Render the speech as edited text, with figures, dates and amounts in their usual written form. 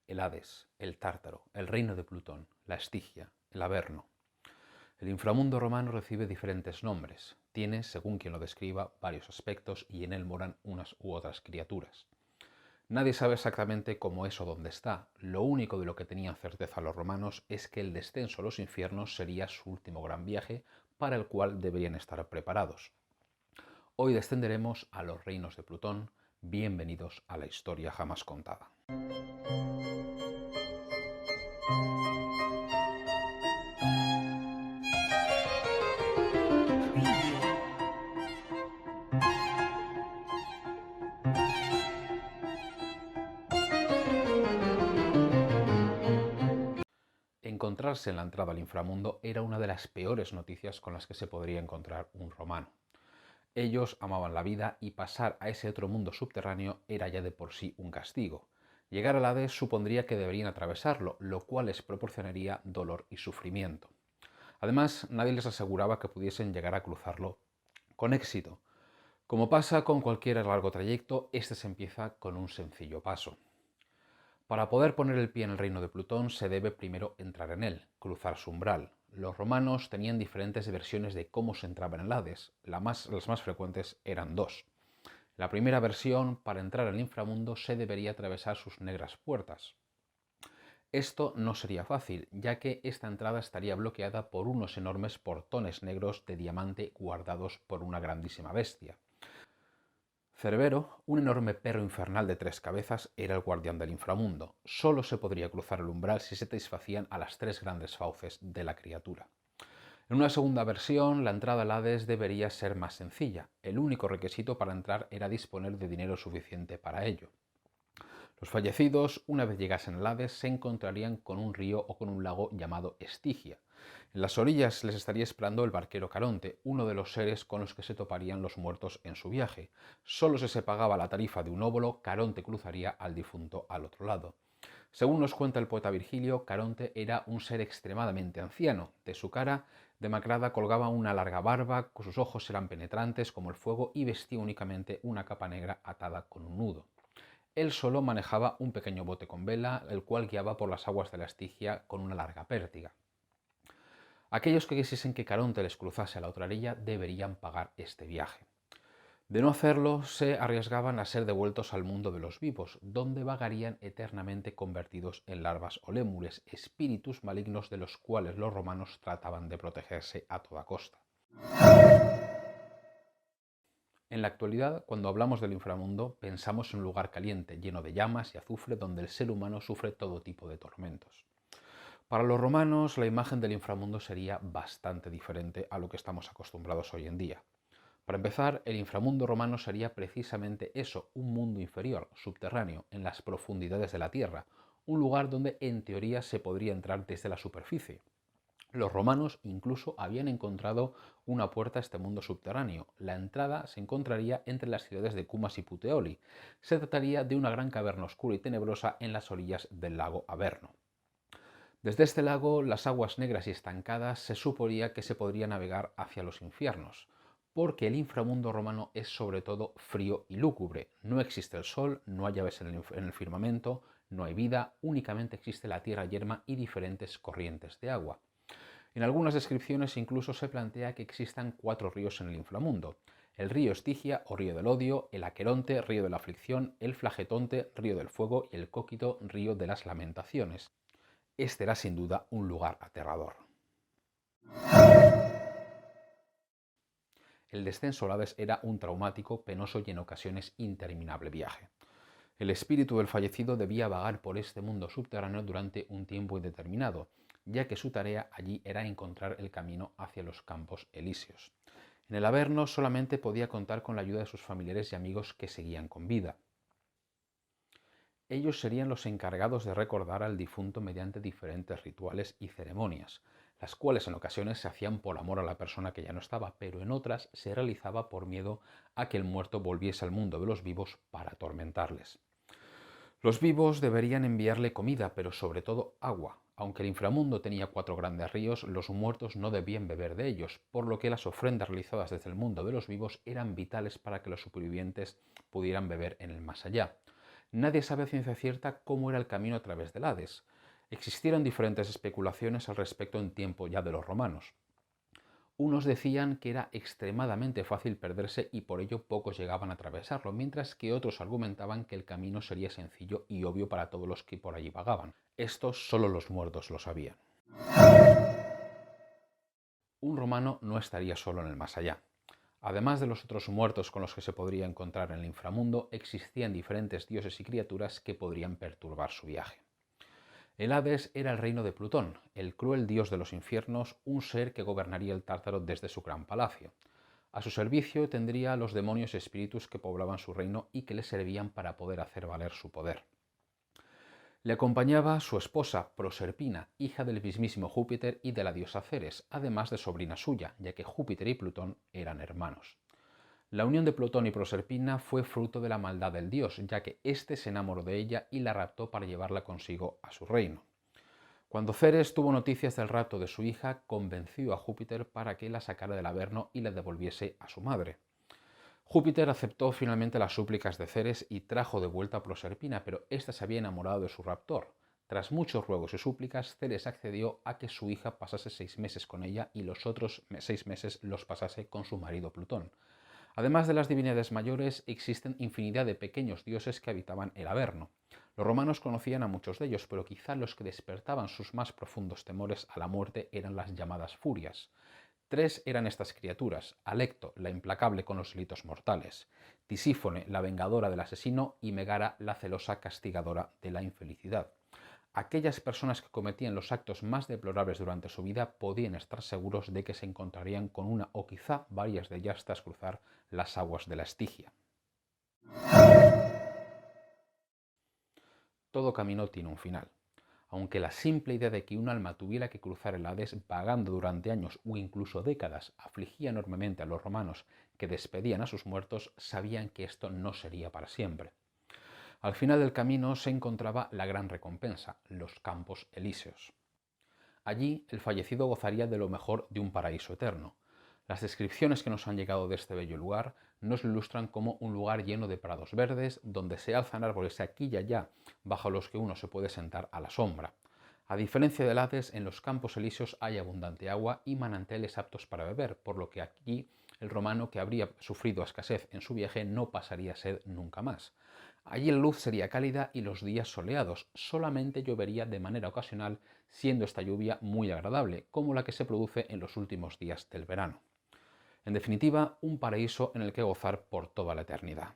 el Hades, el Tártaro, el reino de Plutón, la Estigia, el Averno. El inframundo romano recibe diferentes nombres, tiene, según quien lo describa, varios aspectos y en él moran unas u otras criaturas. Nadie sabe exactamente cómo es o dónde está. Lo único de lo que tenían certeza los romanos es que el descenso a los infiernos sería su último gran viaje para el cual deberían estar preparados. Hoy descenderemos a los reinos de Plutón. Bienvenidos a la historia jamás contada. Encontrarse en la entrada al inframundo era una de las peores noticias con las que se podría encontrar un romano. Ellos amaban la vida y pasar a ese otro mundo subterráneo era ya de por sí un castigo. Llegar al Hades supondría que deberían atravesarlo, lo cual les proporcionaría dolor y sufrimiento. Además, nadie les aseguraba que pudiesen llegar a cruzarlo con éxito. Como pasa con cualquier largo trayecto, este se empieza con un sencillo paso. Para poder poner el pie en el reino de Plutón se debe primero entrar en él, cruzar su umbral. Los romanos tenían diferentes versiones de cómo se entraba en el Hades. Las más frecuentes eran dos. La primera versión, para entrar al inframundo se debería atravesar sus negras puertas. Esto no sería fácil, ya que esta entrada estaría bloqueada por unos enormes portones negros de diamante guardados por una grandísima bestia. Cerbero, un enorme perro infernal de 3 cabezas, era el guardián del inframundo. Solo se podría cruzar el umbral si se satisfacían a las 3 grandes fauces de la criatura. En una segunda versión, la entrada al Hades debería ser más sencilla. El único requisito para entrar era disponer de dinero suficiente para ello. Los fallecidos, una vez llegasen al Hades, se encontrarían con un río o con un lago llamado Estigia. En las orillas les estaría esperando el barquero Caronte, uno de los seres con los que se toparían los muertos en su viaje. Solo si se pagaba la tarifa de un óbolo, Caronte cruzaría al difunto al otro lado. Según nos cuenta el poeta Virgilio, Caronte era un ser extremadamente anciano. De su cara demacrada colgaba una larga barba, sus ojos eran penetrantes como el fuego y vestía únicamente una capa negra atada con un nudo. Él solo manejaba un pequeño bote con vela, el cual guiaba por las aguas de la Estigia con una larga pértiga. Aquellos que quisiesen que Caronte les cruzase a la otra orilla deberían pagar este viaje. De no hacerlo, se arriesgaban a ser devueltos al mundo de los vivos, donde vagarían eternamente convertidos en larvas o lémures, espíritus malignos de los cuales los romanos trataban de protegerse a toda costa. En la actualidad, cuando hablamos del inframundo, pensamos en un lugar caliente, lleno de llamas y azufre, donde el ser humano sufre todo tipo de tormentos. Para los romanos, la imagen del inframundo sería bastante diferente a lo que estamos acostumbrados hoy en día. Para empezar, el inframundo romano sería precisamente eso, un mundo inferior, subterráneo, en las profundidades de la tierra, un lugar donde en teoría se podría entrar desde la superficie. Los romanos incluso habían encontrado una puerta a este mundo subterráneo. La entrada se encontraría entre las ciudades de Cumas y Puteoli. Se trataría de una gran caverna oscura y tenebrosa en las orillas del lago Averno. Desde este lago, las aguas negras y estancadas se suponía que se podría navegar hacia los infiernos, porque el inframundo romano es sobre todo frío y lúgubre. No existe el sol, no hay aves en el firmamento, no hay vida, únicamente existe la tierra yerma y diferentes corrientes de agua. En algunas descripciones incluso se plantea que existan 4 ríos en el inframundo: el río Estigia o río del odio, el Aqueronte, río de la aflicción, el Flagetonte, río del fuego y el Cóquito, río de las lamentaciones. Este era sin duda un lugar aterrador. El descenso al Hades era un traumático, penoso y en ocasiones interminable viaje. El espíritu del fallecido debía vagar por este mundo subterráneo durante un tiempo indeterminado, ya que su tarea allí era encontrar el camino hacia los campos elíseos. En el Averno solamente podía contar con la ayuda de sus familiares y amigos que seguían con vida. Ellos serían los encargados de recordar al difunto mediante diferentes rituales y ceremonias, las cuales en ocasiones se hacían por amor a la persona que ya no estaba, pero en otras se realizaba por miedo a que el muerto volviese al mundo de los vivos para atormentarles. Los vivos deberían enviarle comida, pero sobre todo agua. Aunque el inframundo tenía 4 grandes ríos, los muertos no debían beber de ellos, por lo que las ofrendas realizadas desde el mundo de los vivos eran vitales para que los supervivientes pudieran beber en el más allá. Nadie sabe a ciencia cierta cómo era el camino a través del Hades. Existieron diferentes especulaciones al respecto en tiempo ya de los romanos. Unos decían que era extremadamente fácil perderse y por ello pocos llegaban a atravesarlo, mientras que otros argumentaban que el camino sería sencillo y obvio para todos los que por allí vagaban. Esto solo los muertos lo sabían. Un romano no estaría solo en el más allá. Además de los otros muertos con los que se podría encontrar en el inframundo, existían diferentes dioses y criaturas que podrían perturbar su viaje. El Hades era el reino de Plutón, el cruel dios de los infiernos, un ser que gobernaría el Tártaro desde su gran palacio. A su servicio tendría a los demonios y espíritus que poblaban su reino y que le servían para poder hacer valer su poder. Le acompañaba su esposa, Proserpina, hija del mismísimo Júpiter y de la diosa Ceres, además de sobrina suya, ya que Júpiter y Plutón eran hermanos. La unión de Plutón y Proserpina fue fruto de la maldad del dios, ya que éste se enamoró de ella y la raptó para llevarla consigo a su reino. Cuando Ceres tuvo noticias del rapto de su hija, convenció a Júpiter para que la sacara del Averno y la devolviese a su madre. Júpiter aceptó finalmente las súplicas de Ceres y trajo de vuelta a Proserpina, pero ésta se había enamorado de su raptor. Tras muchos ruegos y súplicas, Ceres accedió a que su hija pasase 6 meses con ella y los otros 6 meses los pasase con su marido Plutón. Además de las divinidades mayores, existen infinidad de pequeños dioses que habitaban el Averno. Los romanos conocían a muchos de ellos, pero quizá los que despertaban sus más profundos temores a la muerte eran las llamadas furias. 3 eran estas criaturas: Alecto, la implacable con los delitos mortales; Tisífone, la vengadora del asesino; y Megara, la celosa castigadora de la infelicidad. Aquellas personas que cometían los actos más deplorables durante su vida podían estar seguros de que se encontrarían con una o quizá varias de ellas tras cruzar las aguas de la Estigia. Todo camino tiene un final. Aunque la simple idea de que un alma tuviera que cruzar el Hades vagando durante años o incluso décadas afligía enormemente a los romanos que despedían a sus muertos, sabían que esto no sería para siempre. Al final del camino se encontraba la gran recompensa, los Campos Elíseos. Allí el fallecido gozaría de lo mejor de un paraíso eterno. Las descripciones que nos han llegado de este bello lugar nos lo ilustran como un lugar lleno de prados verdes, donde se alzan árboles aquí y allá, bajo los que uno se puede sentar a la sombra. A diferencia del Hades, en los Campos Elíseos hay abundante agua y manantiales aptos para beber, por lo que aquí el romano que habría sufrido escasez en su viaje no pasaría sed nunca más. Allí la luz sería cálida y los días soleados, solamente llovería de manera ocasional, siendo esta lluvia muy agradable, como la que se produce en los últimos días del verano. En definitiva, un paraíso en el que gozar por toda la eternidad.